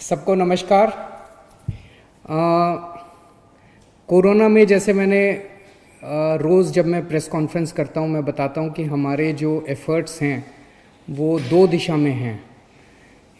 सबको नमस्कार। कोरोना में जैसे मैंने रोज़ जब मैं प्रेस कॉन्फ्रेंस करता हूँ मैं बताता हूँ कि हमारे जो एफ़र्ट्स हैं वो दो दिशा में हैं।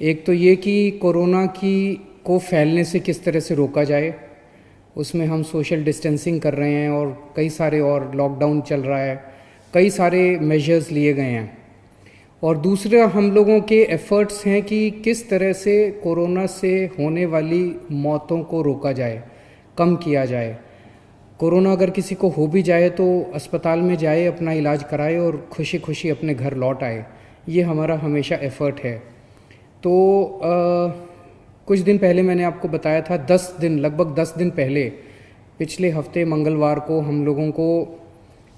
एक तो ये कि कोरोना को फैलने से किस तरह से रोका जाए, उसमें हम सोशल डिस्टेंसिंग कर रहे हैं और कई सारे और लॉकडाउन चल रहा है, कई सारे मेजर्स लिए गए हैं। और दूसरा हम लोगों के एफ़र्ट्स हैं कि किस तरह से कोरोना से होने वाली मौतों को रोका जाए, कम किया जाए। कोरोना अगर किसी को हो भी जाए तो अस्पताल में जाए, अपना इलाज कराए और खुशी खुशी अपने घर लौट आए। ये हमारा हमेशा एफ़र्ट है। तो कुछ दिन पहले मैंने आपको बताया था, लगभग 10 दिन पहले, पिछले हफ्ते मंगलवार को हम लोगों को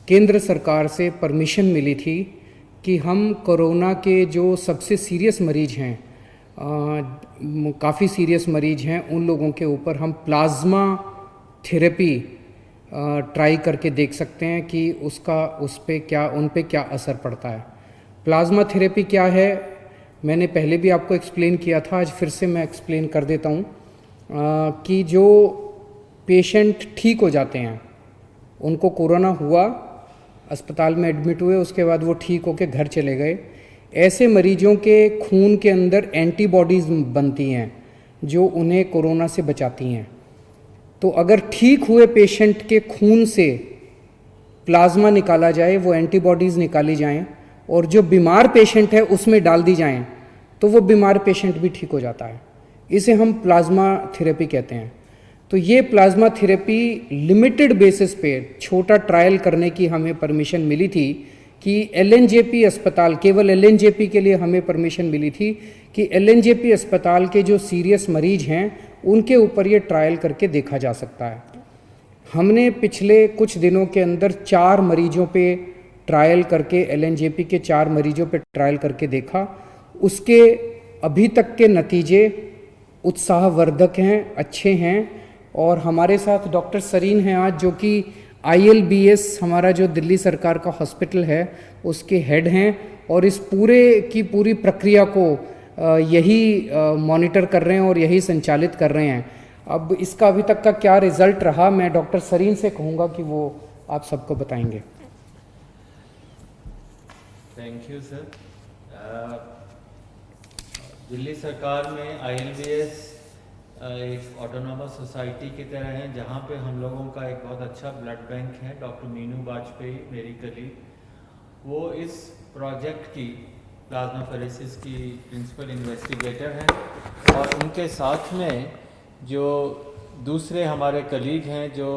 केंद्र सरकार से परमिशन मिली थी कि हम कोरोना के जो सबसे सीरियस मरीज़ हैं, काफ़ी सीरियस मरीज़ हैं, उन लोगों के ऊपर हम प्लाज्मा थेरेपी ट्राई करके देख सकते हैं कि उन पे क्या असर पड़ता है। प्लाज्मा थेरेपी क्या है, मैंने पहले भी आपको एक्सप्लेन किया था, आज फिर से मैं एक्सप्लेन कर देता हूँ कि जो पेशेंट ठीक हो जाते हैं, उनको कोरोना हुआ, अस्पताल में एडमिट हुए, उसके बाद वो ठीक होकर घर चले गए, ऐसे मरीजों के खून के अंदर एंटीबॉडीज़ बनती हैं जो उन्हें कोरोना से बचाती हैं। तो अगर ठीक हुए पेशेंट के खून से प्लाज्मा निकाला जाए, वो एंटीबॉडीज़ निकाली जाएं और जो बीमार पेशेंट है उसमें डाल दी जाएं, तो वो बीमार पेशेंट भी ठीक हो जाता है। इसे हम प्लाज्मा थेरेपी कहते हैं। तो ये प्लाज्मा थेरेपी लिमिटेड बेसिस पे छोटा ट्रायल करने की हमें परमिशन मिली थी कि एलएनजेपी अस्पताल, केवल एलएनजेपी के लिए हमें परमिशन मिली थी कि एलएनजेपी अस्पताल के जो सीरियस मरीज हैं उनके ऊपर ये ट्रायल करके देखा जा सकता है। हमने पिछले कुछ दिनों के अंदर 4 मरीजों पे ट्रायल करके, एलएनजेपी के 4 मरीजों पे ट्रायल करके देखा। उसके अभी तक के नतीजे उत्साहवर्धक हैं, अच्छे हैं। और हमारे साथ डॉक्टर सरीन हैं आज, जो कि ILBS हमारा जो दिल्ली सरकार का हॉस्पिटल है उसके हेड हैं और इस पूरे की पूरी प्रक्रिया को यही मॉनिटर कर रहे हैं और यही संचालित कर रहे हैं। अब इसका अभी तक का क्या रिज़ल्ट रहा, मैं डॉक्टर सरीन से कहूँगा कि वो आप सबको बताएंगे। Thank you sir. दिल्ली सरकार में ILBS एक ऑटोनॉमस सोसाइटी की तरह है, जहाँ पे हम लोगों का एक बहुत अच्छा ब्लड बैंक है। डॉक्टर मीनू वाजपेयी मेरी कलीग, वो इस प्रोजेक्ट की प्लाज्माफेरेसिस की प्रिंसिपल इन्वेस्टिगेटर हैं और उनके साथ में जो दूसरे हमारे कलीग हैं जो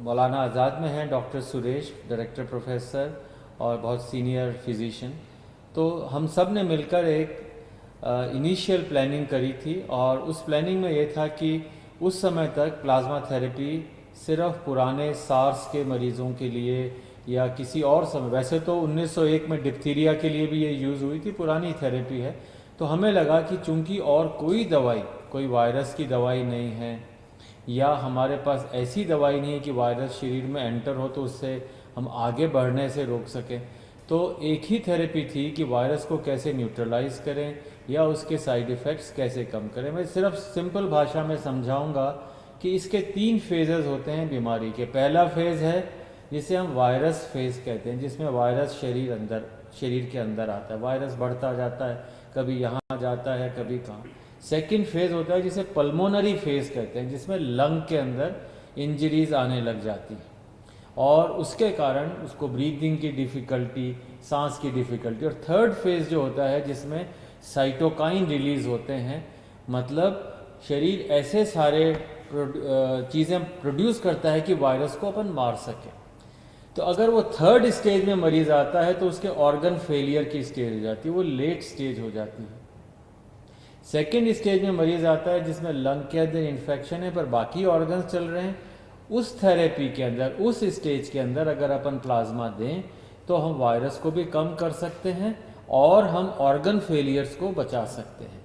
मौलाना आज़ाद में हैं, डॉक्टर सुरेश, डायरेक्टर प्रोफेसर और बहुत सीनियर फिजिशियन। तो हम सब ने मिलकर एक इनिशियल प्लानिंग करी थी और उस प्लानिंग में ये था कि उस समय तक प्लाज्मा थेरेपी सिर्फ पुराने सार्स के मरीज़ों के लिए या किसी और समय, वैसे तो 1901 में डिप्थीरिया के लिए भी ये यूज़ हुई थी, पुरानी थेरेपी है। तो हमें लगा कि चूंकि और कोई दवाई, कोई वायरस की दवाई नहीं है या हमारे पास ऐसी दवाई नहीं है कि वायरस शरीर में एंटर हो तो उससे हम आगे बढ़ने से रोक सकें, तो एक ही थेरेपी थी कि वायरस को कैसे न्यूट्रलाइज करें या उसके साइड इफ़ेक्ट्स कैसे कम करें। मैं सिर्फ सिंपल भाषा में समझाऊंगा कि इसके 3 फेजेस होते हैं बीमारी के। पहला फेज़ है जिसे हम वायरस फेज़ कहते हैं, जिसमें वायरस शरीर के अंदर आता है, वायरस बढ़ता जाता है, कभी यहाँ जाता है कभी कहाँ। सेकेंड फेज़ होता है जिसे पल्मोनरी फेज़ कहते हैं, जिसमें लंग के अंदर इंजरीज आने लग जाती हैं और उसके कारण उसको ब्रीदिंग की डिफ़िकल्टी, सांस की डिफ़िकल्टी। और थर्ड फेज़ जो होता है जिसमें साइटोकाइन रिलीज़ होते हैं, मतलब शरीर ऐसे सारे चीज़ें प्रोड्यूस करता है कि वायरस को अपन मार सके। तो अगर वो थर्ड स्टेज में मरीज़ आता है तो उसके ऑर्गन फेलियर की स्टेज हो जाती है, वो लेट स्टेज हो जाती है। सेकेंड स्टेज में मरीज़ आता है जिसमें लंग के अंदर इन्फेक्शन है पर बाकी ऑर्गन्स चल रहे हैं। उस थेरेपी के अंदर, उस स्टेज के अंदर अगर अपन प्लाज्मा दें तो हम वायरस को भी कम कर सकते हैं और हम ऑर्गन फेलियर्स को बचा सकते हैं।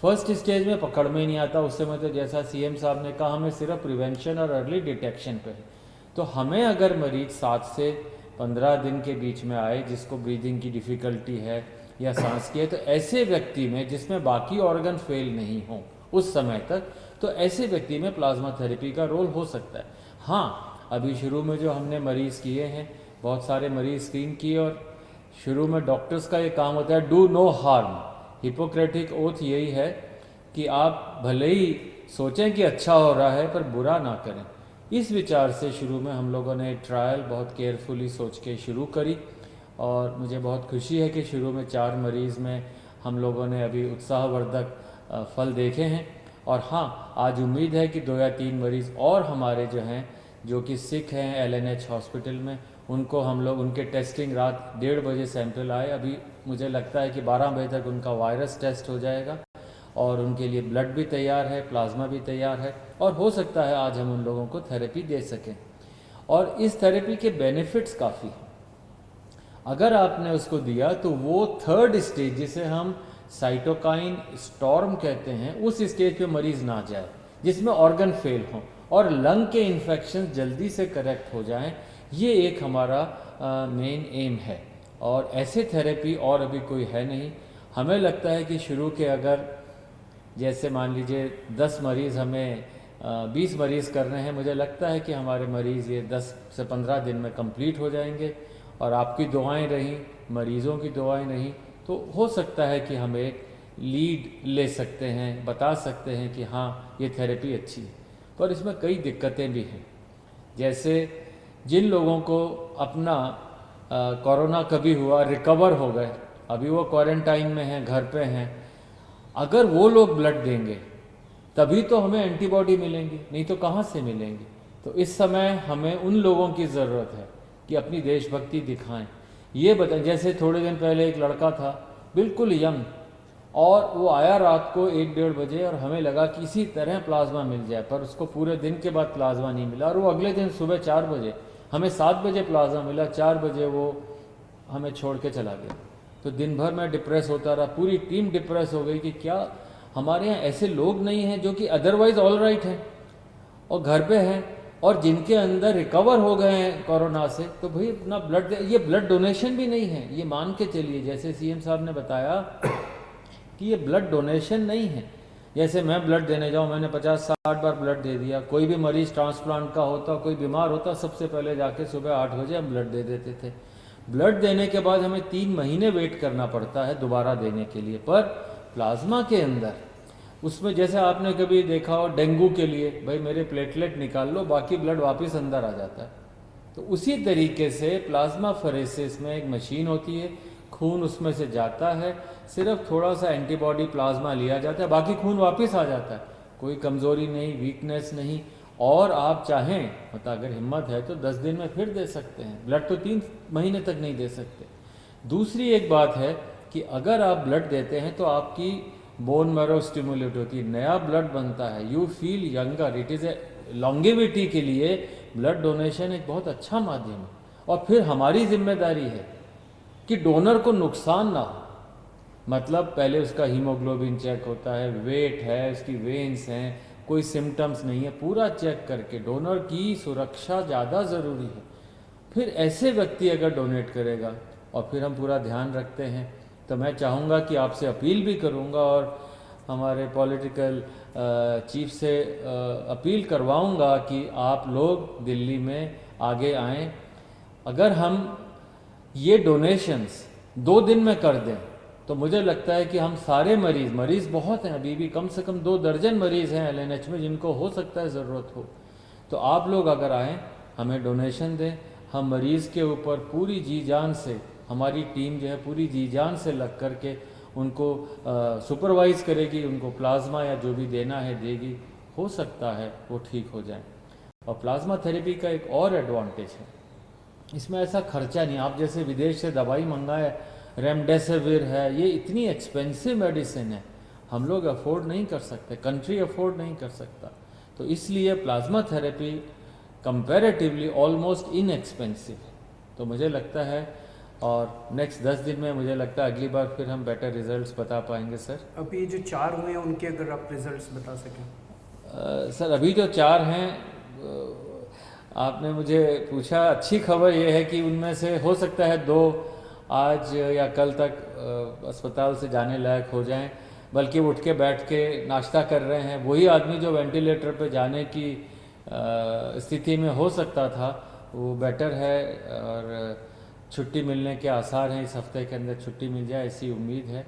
फर्स्ट स्टेज में पकड़ में ही नहीं आता, उस समय तो जैसा CM साहब ने कहा हमें सिर्फ प्रिवेंशन और अर्ली डिटेक्शन पे है। तो हमें अगर मरीज 7 से 15 दिन के बीच में आए जिसको ब्रीदिंग की डिफ़िकल्टी है या सांस की है, तो ऐसे व्यक्ति में जिसमें बाकी ऑर्गन फेल नहीं हो उस समय तक, तो ऐसे व्यक्ति में प्लाज्मा थेरेपी का रोल हो सकता है। हाँ, अभी शुरू में जो हमने मरीज़ किए हैं, बहुत सारे मरीज़ स्क्रीन किए, और शुरू में डॉक्टर्स का ये काम होता है do no harm. Hippocratic oath यही है कि आप भले ही सोचें कि अच्छा हो रहा है पर बुरा ना करें। इस विचार से शुरू में हम लोगों ने ट्रायल बहुत केयरफुली सोच के शुरू करी, और मुझे बहुत खुशी है कि शुरू में 4 मरीज़ में हम लोगों ने अभी उत्साहवर्धक फल देखे हैं। और हाँ, आज उम्मीद है कि 2 या 3 मरीज़ और हमारे जो हैं, जो कि सिक हैं LNH हॉस्पिटल में, उनको हम लोग उनके टेस्टिंग रात 1:30 बजे सैंपल आए, अभी मुझे लगता है कि 12 बजे तक उनका वायरस टेस्ट हो जाएगा, और उनके लिए ब्लड भी तैयार है, प्लाज्मा भी तैयार है, और हो सकता है आज हम उन लोगों को थेरेपी दे सकें। और इस थेरेपी के बेनिफिट्स काफ़ी हैं। अगर आपने उसको दिया तो वो 3rd स्टेज, जिसे हम साइटोकाइन स्टॉर्म कहते हैं, उस स्टेज पे मरीज़ ना जाए जिसमें ऑर्गन फेल हो और लंग के इन्फेक्शन जल्दी से करेक्ट हो जाएं। ये एक हमारा मेन एम है, और ऐसे थेरेपी और अभी कोई है नहीं। हमें लगता है कि शुरू के अगर जैसे मान लीजिए 10 मरीज़ हमें 20 मरीज़ कर रहे हैं, मुझे लगता है कि हमारे मरीज़ ये 10 से 15 दिन में कंप्लीट हो जाएंगे, और आपकी दुआएं रहीं, मरीज़ों की दुआएं रहीं, तो हो सकता है कि हम एक लीड ले सकते हैं, बता सकते हैं कि हाँ ये थेरेपी अच्छी है। पर इसमें कई दिक्कतें भी हैं। जैसे जिन लोगों को अपना कोरोना कभी हुआ, रिकवर हो गए, अभी वो क्वारंटाइन में हैं, घर पे हैं, अगर वो लोग ब्लड देंगे तभी तो हमें एंटीबॉडी मिलेंगी, नहीं तो कहाँ से मिलेंगी। तो इस समय हमें उन लोगों की ज़रूरत है कि अपनी देशभक्ति दिखाएं। ये बताएं, जैसे थोड़े दिन पहले एक लड़का था बिल्कुल यंग, और वो आया रात को 1-1:30 बजे, और हमें लगा कि किसी तरह प्लाज्मा मिल जाए, पर उसको पूरे दिन के बाद प्लाज्मा नहीं मिला, और वो अगले दिन सुबह 4 बजे, हमें 7 बजे प्लाज्मा मिला, 4 बजे वो हमें छोड़ के चला गया। तो दिन भर मैं डिप्रेस होता रहा, पूरी टीम डिप्रेस हो गई कि क्या हमारे यहाँ ऐसे लोग नहीं हैं जो कि अदरवाइज ऑल राइट हैं और घर पे हैं, और जिनके अंदर रिकवर हो गए हैं कोरोना से, तो भाई अपना ब्लड दे। ये ब्लड डोनेशन भी नहीं है, ये मान के चलिए, जैसे CM साहब ने बताया कि ये ब्लड डोनेशन नहीं है। जैसे मैं ब्लड देने जाऊँ, मैंने 50-60 बार ब्लड दे दिया। कोई भी मरीज़ ट्रांसप्लांट का होता, कोई बीमार होता, सबसे पहले जाके सुबह 8 बजे हम ब्लड दे देते थे। ब्लड देने के बाद हमें 3 महीने वेट करना पड़ता है दोबारा देने के लिए। पर प्लाज्मा के अंदर, उसमें जैसे आपने कभी देखा हो डेंगू के लिए, भाई मेरे प्लेटलेट निकाल लो, बाकी ब्लड वापस अंदर आ जाता है। तो उसी तरीके से प्लाज्मा फरेसिस में एक मशीन होती है, खून उसमें से जाता है, सिर्फ थोड़ा सा एंटीबॉडी प्लाज्मा लिया जाता है, बाकी खून वापस आ जाता है। कोई कमज़ोरी नहीं, वीकनेस नहीं, और आप चाहें मतलब अगर हिम्मत है तो 10 दिन में फिर दे सकते हैं ब्लड, तो 3 महीने तक नहीं दे सकते। दूसरी एक बात है कि अगर आप ब्लड देते हैं तो आपकी बोन मैरो स्टिमुलेट होती है, नया ब्लड बनता है, you feel younger, it is a longevity के लिए ब्लड डोनेशन एक बहुत अच्छा माध्यम है। और फिर हमारी जिम्मेदारी है कि डोनर को नुकसान ना हो, मतलब पहले उसका हीमोग्लोबिन चेक होता है, वेट है, उसकी वेन्स हैं, कोई सिम्टम्स नहीं है, पूरा चेक करके डोनर की सुरक्षा ज़्यादा ज़रूरी है। फिर ऐसे व्यक्ति अगर डोनेट करेगा और फिर हम पूरा ध्यान रखते हैं, तो मैं चाहूँगा कि आपसे अपील भी करूँगा और हमारे पॉलिटिकल चीफ से अपील करवाऊँगा कि आप लोग दिल्ली में आगे आएँ। अगर हम ये डोनेशंस 2 दिन में कर दें तो मुझे लगता है कि हम सारे मरीज़ बहुत हैं, अभी भी कम से कम 2 दर्जन मरीज़ हैं LNH में जिनको हो सकता है ज़रूरत हो। तो आप लोग अगर आएँ, हमें डोनेशन दें, हम मरीज़ के ऊपर पूरी जी जान से, हमारी टीम जो है पूरी जी जान से लग कर के उनको सुपरवाइज़ करेगी, उनको प्लाज्मा या जो भी देना है देगी, हो सकता है वो ठीक हो जाए। और प्लाज्मा थेरेपी का एक और एडवांटेज है, इसमें ऐसा खर्चा नहीं। आप जैसे विदेश से दवाई मंगाए, रेमडेसिविर है, ये इतनी एक्सपेंसिव मेडिसिन है, हम लोग अफोर्ड नहीं कर सकते, कंट्री अफोर्ड नहीं कर सकता। तो इसलिए plasma therapy comparatively almost inexpensive है। तो मुझे लगता है, और नेक्स्ट 10 दिन में मुझे लगता है अगली बार फिर हम बेटर रिजल्ट्स बता पाएंगे सर। अभी जो 4 हुए हैं उनके अगर आप रिजल्ट्स बता सकें। सर अभी जो 4 हैं, आपने मुझे पूछा, अच्छी खबर ये है कि उनमें से हो सकता है 2 आज या कल तक अस्पताल से जाने लायक हो जाएं, बल्कि उठ के बैठ के नाश्ता कर रहे हैं। वही आदमी जो वेंटिलेटर पे जाने की स्थिति में हो सकता था, वो बेटर है और छुट्टी मिलने के आसार हैं। इस हफ्ते के अंदर छुट्टी मिल जाए ऐसी उम्मीद है।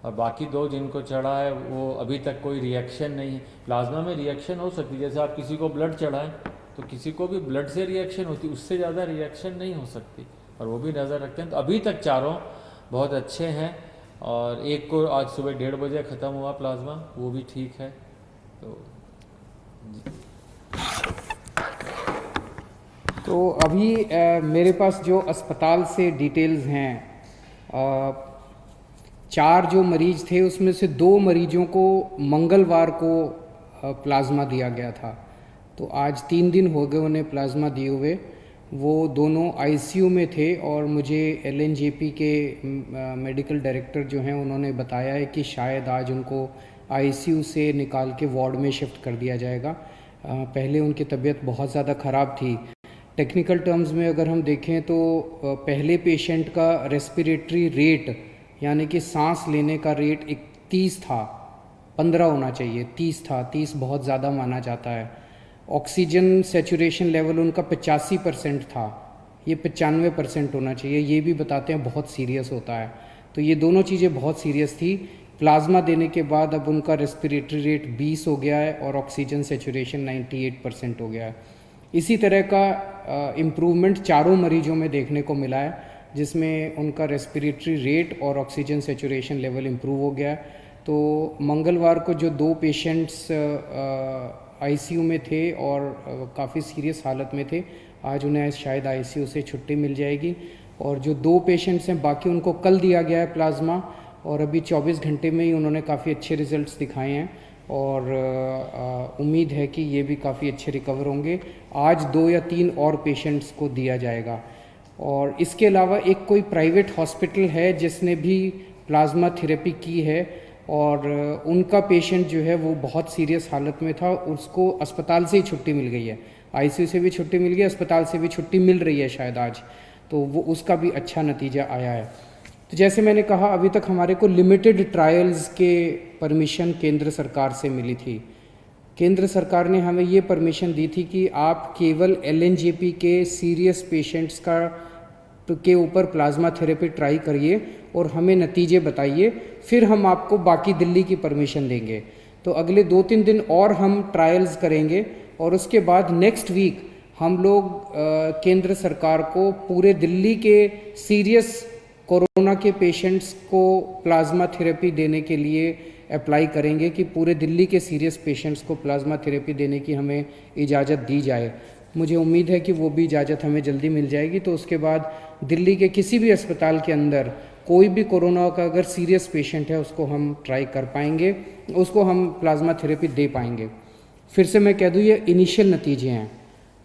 और बाकी 2 जिनको चढ़ा है वो अभी तक कोई रिएक्शन नहीं है। प्लाज्मा में रिएक्शन हो सकती है, जैसे आप किसी को ब्लड चढ़ाएं तो किसी को भी ब्लड से रिएक्शन होती, उससे ज़्यादा रिएक्शन नहीं हो सकती, और वो भी नज़र रखते हैं। तो अभी तक चारों बहुत अच्छे हैं, और एक को आज सुबह 1:30 बजे ख़त्म हुआ प्लाज्मा, वो भी ठीक है। तो अभी मेरे पास जो अस्पताल से डिटेल्स हैं, 4 जो मरीज थे उसमें से 2 मरीजों को मंगलवार को प्लाज्मा दिया गया था। तो आज 3 दिन हो गए उन्हें प्लाज्मा दिए हुए। वो दोनों आईसीयू में थे, और मुझे एलएनजेपी के मेडिकल डायरेक्टर जो हैं उन्होंने बताया है कि शायद आज उनको आईसीयू से निकाल के वार्ड में शिफ्ट कर दिया जाएगा। पहले उनकी तबीयत बहुत ज़्यादा ख़राब थी। टेक्निकल टर्म्स में अगर हम देखें तो पहले पेशेंट का रेस्पिरेटरी रेट, यानी कि सांस लेने का रेट 30 था, 15 होना चाहिए, 30 था। 30 बहुत ज़्यादा माना जाता है। ऑक्सीजन सेचुरेशन लेवल उनका 85% था, ये 95% होना चाहिए। ये भी बताते हैं बहुत सीरियस होता है। तो ये दोनों चीज़ें बहुत सीरियस थी। प्लाज्मा देने के बाद अब उनका रेस्पिरेटरी रेट 20 हो गया है और ऑक्सीजन सेचुरेशन 98% हो गया है। इसी तरह का इम्प्रूवमेंट चारों मरीजों में देखने को मिला है, जिसमें उनका रेस्पिरेटरी रेट और ऑक्सीजन सेचुरेशन लेवल इम्प्रूव हो गया है। तो मंगलवार को जो 2 पेशेंट्स आईसीयू में थे और काफ़ी सीरियस हालत में थे, आज उन्हें शायद आईसीयू से छुट्टी मिल जाएगी। और जो 2 पेशेंट्स हैं बाकी, उनको कल दिया गया है प्लाज्मा, और अभी 24 घंटे में ही उन्होंने काफ़ी अच्छे रिजल्ट्स दिखाए हैं, और उम्मीद है कि ये भी काफ़ी अच्छे रिकवर होंगे। आज 2 या 3 और पेशेंट्स को दिया जाएगा। और इसके अलावा एक कोई प्राइवेट हॉस्पिटल है जिसने भी प्लाज्मा थेरेपी की है, और उनका पेशेंट जो है वो बहुत सीरियस हालत में था, उसको अस्पताल से ही छुट्टी मिल गई है। आईसीयू से भी छुट्टी मिल गई, अस्पताल से भी छुट्टी मिल रही है शायद आज। तो वो उसका भी अच्छा नतीजा आया है। तो जैसे मैंने कहा, अभी तक हमारे को लिमिटेड ट्रायल्स के परमिशन केंद्र सरकार से मिली थी। केंद्र सरकार ने हमें ये परमिशन दी थी कि आप केवल एलएनजेपी के सीरियस पेशेंट्स के ऊपर प्लाज्मा थेरेपी ट्राई करिए और हमें नतीजे बताइए, फिर हम आपको बाकी दिल्ली की परमिशन देंगे। तो अगले 2-3 दिन और हम ट्रायल्स करेंगे, और उसके बाद नेक्स्ट वीक हम लोग केंद्र सरकार को पूरे दिल्ली के सीरियस कोरोना के पेशेंट्स को प्लाज्मा थेरेपी देने के लिए अप्लाई करेंगे कि पूरे दिल्ली के सीरियस पेशेंट्स को प्लाज्मा थेरेपी देने की हमें इजाज़त दी जाए। मुझे उम्मीद है कि वो भी इजाज़त हमें जल्दी मिल जाएगी। तो उसके बाद दिल्ली के किसी भी अस्पताल के अंदर कोई भी कोरोना का अगर सीरियस पेशेंट है, उसको हम ट्राई कर पाएंगे, उसको हम प्लाज्मा थेरेपी दे पाएंगे। फिर से मैं कह दूँ, ये इनिशियल नतीजे हैं।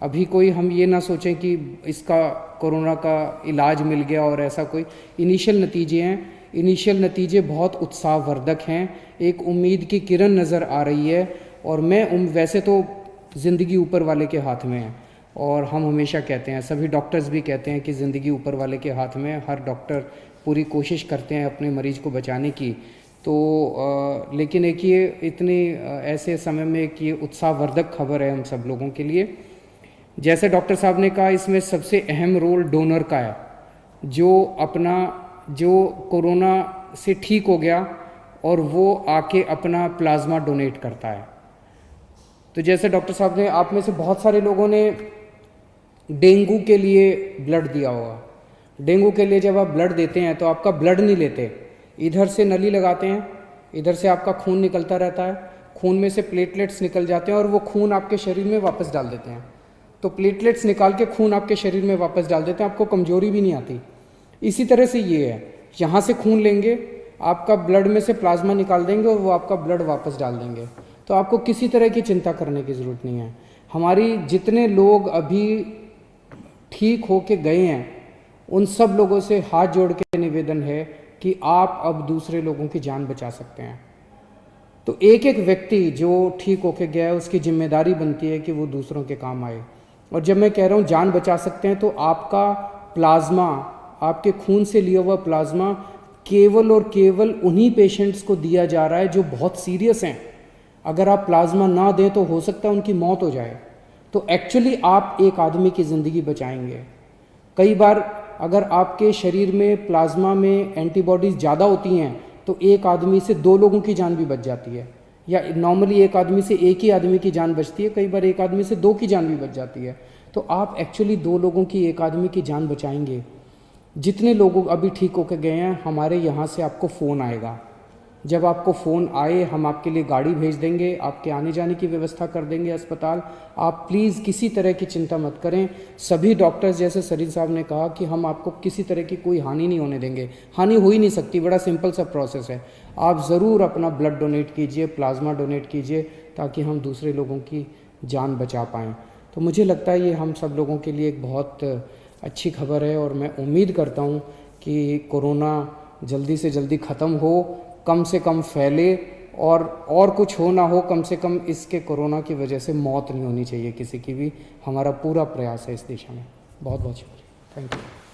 अभी कोई हम ये ना सोचें कि इसका कोरोना का इलाज मिल गया और ऐसा कोई। इनिशियल नतीजे हैं। इनिशियल नतीजे बहुत उत्साहवर्धक हैं। एक उम्मीद की किरण नज़र आ रही है। और मैं वैसे तो ज़िंदगी ऊपर वाले के हाथ में है, और हम हमेशा कहते हैं, सभी डॉक्टर्स भी कहते हैं कि ज़िंदगी ऊपर वाले के हाथ में है। हर डॉक्टर पूरी कोशिश करते हैं अपने मरीज़ को बचाने की। तो लेकिन एक ये इतने ऐसे समय में एक ये उत्साहवर्धक खबर है हम सब लोगों के लिए। जैसे डॉक्टर साहब ने कहा, इसमें सबसे अहम रोल डोनर का है, जो कोरोना से ठीक हो गया और वो आके अपना प्लाज्मा डोनेट करता है। तो जैसे डॉक्टर साहब ने, आप में से बहुत सारे लोगों ने डेंगू के लिए ब्लड दिया होगा। डेंगू के लिए जब आप ब्लड देते हैं तो आपका ब्लड नहीं लेते, इधर से नली लगाते हैं, इधर से आपका खून निकलता रहता है, खून में से प्लेटलेट्स निकल जाते हैं और वो खून आपके शरीर में वापस डाल देते हैं। तो प्लेटलेट्स निकाल के खून आपके शरीर में वापस डाल देते हैं, आपको कमजोरी भी नहीं आती। इसी तरह से ये है, यहाँ से खून लेंगे, आपका ब्लड में से प्लाज्मा निकाल देंगे और वो आपका ब्लड वापस डाल देंगे। तो आपको किसी तरह की चिंता करने की ज़रूरत नहीं है। हमारी जितने लोग अभी ठीक हो के गए हैं, उन सब लोगों से हाथ जोड़ के निवेदन है कि आप अब दूसरे लोगों की जान बचा सकते हैं। तो एक एक व्यक्ति जो ठीक होके गया है, उसकी जिम्मेदारी बनती है कि वो दूसरों के काम आए। और जब मैं कह रहा हूँ जान बचा सकते हैं, तो आपका प्लाज्मा, आपके खून से लिया हुआ प्लाज्मा केवल और केवल उन्हीं पेशेंट्स को दिया जा रहा है जो बहुत सीरियस हैं। अगर आप प्लाज्मा ना दें तो हो सकता है उनकी मौत हो जाए। तो एक्चुअली आप एक आदमी की ज़िंदगी बचाएंगे। कई बार अगर आपके शरीर में प्लाज्मा में एंटीबॉडीज़ ज़्यादा होती हैं तो एक आदमी से 2 लोगों की जान भी बच जाती है, या नॉर्मली एक आदमी से एक ही आदमी की जान बचती है, कई बार एक आदमी से 2 की जान भी बच जाती है। तो आप एक्चुअली 2 लोगों की, एक आदमी की जान बचाएंगे। जितने लोग अभी ठीक होकर गए हैं, हमारे यहाँ से आपको फ़ोन आएगा। जब आपको फ़ोन आए हम आपके लिए गाड़ी भेज देंगे, आपके आने जाने की व्यवस्था कर देंगे अस्पताल। आप प्लीज़ किसी तरह की चिंता मत करें। सभी डॉक्टर्स, जैसे सरीन साहब ने कहा कि हम आपको किसी तरह की कोई हानि नहीं होने देंगे। हानि हो ही नहीं सकती, बड़ा सिंपल सा प्रोसेस है। आप ज़रूर अपना ब्लड डोनेट कीजिए, प्लाज्मा डोनेट कीजिए, ताकि हम दूसरे लोगों की जान बचा पाएँ। तो मुझे लगता है ये हम सब लोगों के लिए एक बहुत अच्छी खबर है, और मैं उम्मीद करता हूँ कि कोरोना जल्दी से जल्दी ख़त्म हो, कम से कम फैले, और कुछ हो ना हो, कम से कम इसके कोरोना की वजह से मौत नहीं होनी चाहिए किसी की भी। हमारा पूरा प्रयास है इस दिशा में। बहुत बहुत शुक्रिया। Thank you.